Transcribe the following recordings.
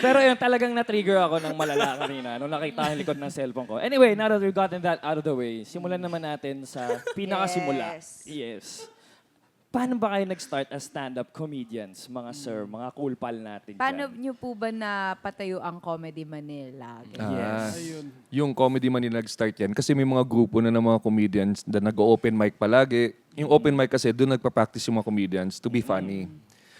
Pero yun, talagang na-trigger ako ng malala kanina nung nakita ang likod ng cellphone ko. Anyway, now that we've gotten that out of the way, simulan naman natin sa pinakasimula. Yes. Paano ba kayo nag-start as stand-up comedians, mga sir, mga cool pal natin Paano dyan? nyo po ba napatayo ang Comedy Manila? Yes. Yung Comedy Manila nag-start yan kasi may mga grupo na ng mga comedians na nag-open mic palagi. Yung open mic kasi doon nagpa-practice yung mga comedians to be funny.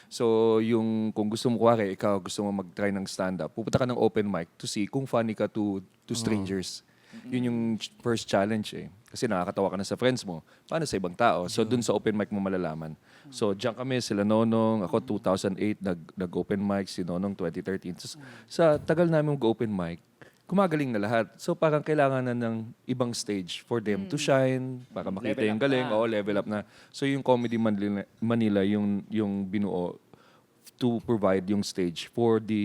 So, yung kung gusto mo kuwari, ikaw gusto mo mag-try ng stand-up, pupunta ka ng open mic to see kung funny ka to strangers. Yun yung first challenge eh. Kasi nakakatawa ka na sa friends mo. Paano sa ibang tao? So, dun sa open mic mo malalaman. So, diyan kami, sila Nonong, ako 2008, nag-open mic, si Nonong 2013. So, sa tagal namin mag-open mic, gumagaling na lahat. So, parang kailangan na ng ibang stage for them to shine, para makita Level yung up galing. na. Oo, level up na. So, yung Comedy Manila yung binuo to provide yung stage for the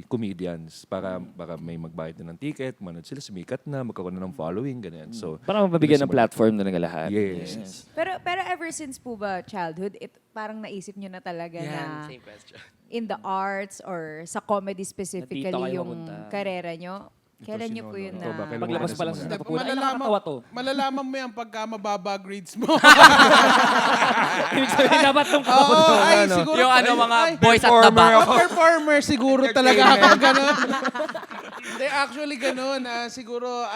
comedians para may magbayad na ng ticket, manood sila, sumikat na, magkaroon na ng following, ganyan. So, Para mabigyan ng platform na ng lahat. Yes. Pero ever since po ba childhood, parang naisip nyo na talaga na Same question. in the arts or sa comedy specifically Nandito kayo yung mapunta. karera nyo? Kailan nyo po yun Ito ba? na... Kailan Paglabas mo pa lang na sa simula? napapunan, ay nakakatawa to. Malalaman mo yan pagka mababa grades mo. Ibig sabihin, dapat nung Oo, ay siguro. Yung ano, mga ay, boys at the back. mga performer siguro talaga ako ganun. Hindi, actually ganun. Siguro,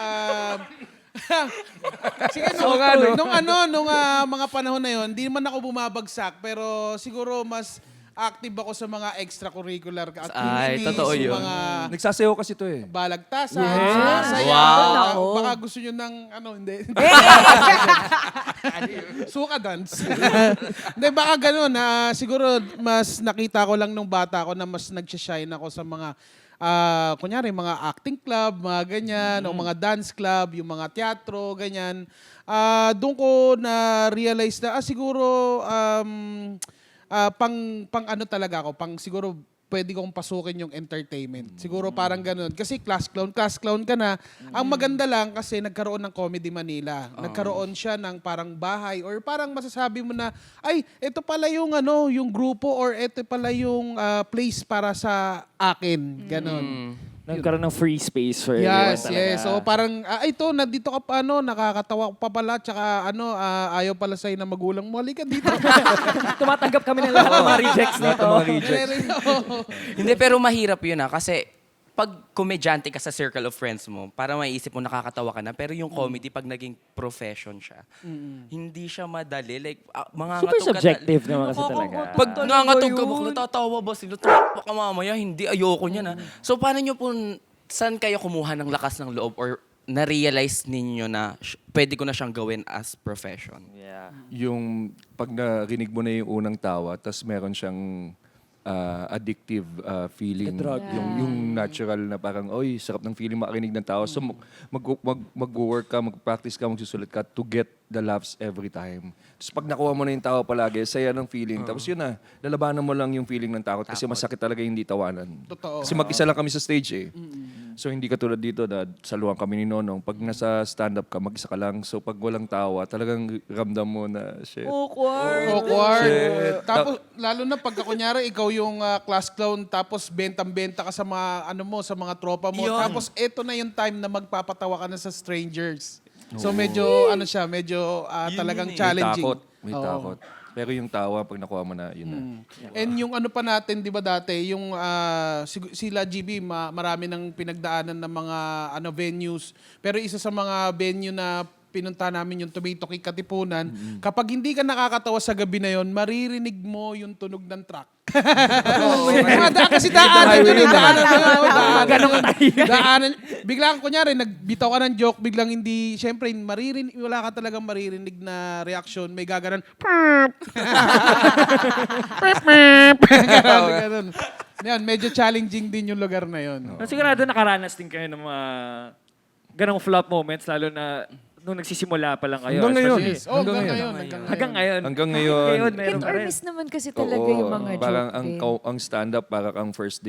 sige, nung mga panahon na yon, di man ako bumabagsak, pero siguro mas active ako sa mga extracurricular activities. Ay, totoo yun. Mga Nagsasayaw kasi to eh. balagtasan, Yes. sumasayaw. Wow. Baka gusto nyo ng, hindi. Suka dance. Hindi, baka ganun. Siguro, mas nakita ko lang nung bata ako na mas nag-shine ako sa mga, kunyari, mga acting club, mga ganyan, o mga dance club, yung mga teatro, ganyan. Doon ko na-realize na, siguro, pang ano talaga ako, pang siguro pwede kong pasukin yung entertainment. Siguro parang ganun. Kasi class clown ka na. Ang maganda lang kasi nagkaroon ng Comedy Manila. Nagkaroon siya ng parang bahay or parang masasabi mo na, ay, ito pala yung yung grupo or ito pala yung place para sa akin. Ganon. Nagkaroon ng free space for everyone Yes, talaga. yes. So parang, ito, nandito ka pa, nakakatawa pa pala, tsaka ayaw pala sa'yo na magulang mo. Halika dito. Tumatanggap kami ng lahat ng mga rejects nito. Mga rejects. Hindi, pero mahirap yun kasi pag komedyante ka sa circle of friends mo, para maiisip mo nakakatawa ka na, pero yung comedy, pag naging profession siya, hindi siya madali. Like, mga Super subjective naman kasi talaga. Pag nangangatog ka, baka natatawa ba sila? Tawa ka mamaya, hindi, ayoko niya na. So, paano nyo po, saan kayo kumuha ng lakas ng loob or na-realize ninyo na pwede ko na siyang gawin as profession? Yeah. Yung pag narinig mo na yung unang tawa, tas meron siyang addictive feeling. The drug. Yung natural na parang, oy, sarap ng feeling makarinig ng tao. So mag-work ka, mag-practice ka, magsusulat ka to get the laughs every time. Tapos pag nakuha mo na yung tao palagi, saya ng feeling. Tapos yun na, lalabanan mo lang yung feeling ng takot kasi masakit talaga yung hindi tawanan. Totoo. Kasi mag-isa lang kami sa stage eh. So hindi katulad dito na saluhan kami ni Nonong. Pag nasa stand-up ka, mag-isa ka lang. So pag walang tawa, talagang ramdam mo na shit. Awkward. Shit. Tapos, lalo na pagka kunyari, ikaw yung class clown, tapos bentang-benta ka sa mga, sa mga tropa mo. Yun. Tapos, eto na yung time na magpapatawa ka na sa strangers. So, medyo, medyo talagang yun eh. challenging. May Oo. takot. Pero yung tawa, pag nakuha mo na, yun na. And yung ano pa natin, di ba dati, yung sila GB, marami ng pinagdaanan ng mga venues. Pero isa sa mga venue na pinunta namin yung Tomato Cake Katipunan, kapag hindi ka nakakatawa sa gabi na yon, maririnig mo yung tunog ng truck. Kasi daanan yun eh. Daanan. Biglang, kunyari, nagbitaw ka ng joke, biglang hindi, syempre, wala ka talagang maririnig na reaction. May gaganan. Ganun. Yan, medyo challenging din yung lugar na yun. Sigurado nakaranas din kayo ng mga ganong flop moments, lalo na nung nagsisimula pa lang kayo. Hanggang ngayon. Especially- Hanggang ngayon. Hanggang ngayon. Hanggang ngayon. Meron Hit pa or rin. miss naman kasi talaga yung mga joke parang din. ang stand-up, parang ang first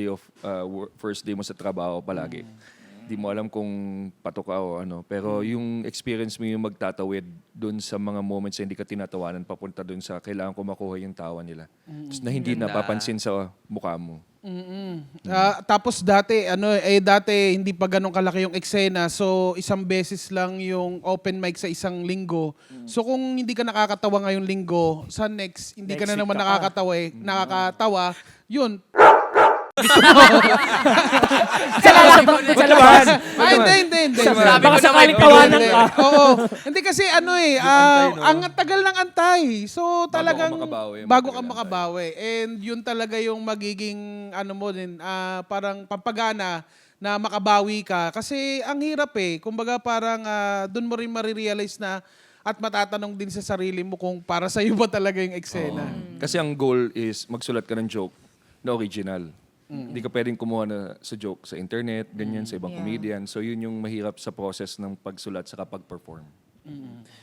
day mo sa trabaho palagi. Di mo alam kung patok ka o ano. Pero yung experience mo yung magtatawid dun sa mga moments na hindi ka tinatawanan papunta dun sa kailangan ko makuha yung tawa nila. Na hindi napapansin sa mukha mo. Tapos dati hindi pa ganun kalaki yung eksena. So isang beses lang yung open mic sa isang linggo. So kung hindi ka nakakatawa ngayong linggo, sa next hindi ka Next na naman week ka pa. nakakatawa, yun. Sa labas. Hindi. Sabi Baka ko na sakaling may tawanan Hindi. ka. Oo. Hindi kasi ang tagal ng antay. So talagang makabawi, bago ka matagal makabawi. And yun talaga yung magiging mo din, parang pampagana na makabawi ka. Kasi ang hirap Kumbaga parang doon mo rin marirealize na at matatanong din sa sarili mo kung para sa iyo ba talaga yung eksena. Kasi ang goal is magsulat ka ng joke na original. Hindi ka pwedeng kumuha na sa joke sa internet, ganyan, sa ibang Yeah. comedian. So yun yung mahirap sa process ng pagsulat sa pag-perform.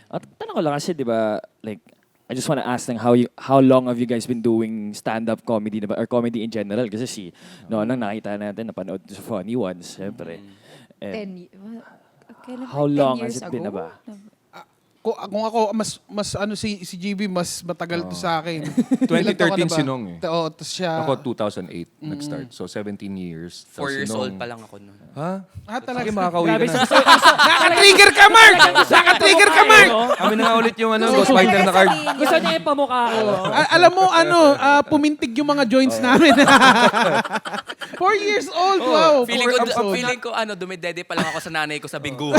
At tanong ko lang kasi, di ba, like, I just wanna ask lang, how long have you guys been doing stand-up comedy na ba, or comedy in general? Kasi nung nakita natin, napanood sa Funny Ones, syempre. And Kailan ba? how 10 long years has it been na ago? ba? Kung ako mas si GB mas matagal to sa akin. 2013 Ilan taon ka na ba? sinong Oo, tapos siya. Ako 2008 nag-start. So 17 years. 4 years old pa lang ako nun. Ha? Talaga. Sige, makakauwi Grabe, ka na. Naka-trigger ka, Mark! Naka-trigger ka, Mark! Kami na nga ulit yung Ghostwriter na card. Gusto niya ipamukha ko. Alam mo, pumintig yung mga joints namin. 4 years old, wow. Feeling Four ko, episode. dumidede pa lang ako sa nanay ko sa bingguhan.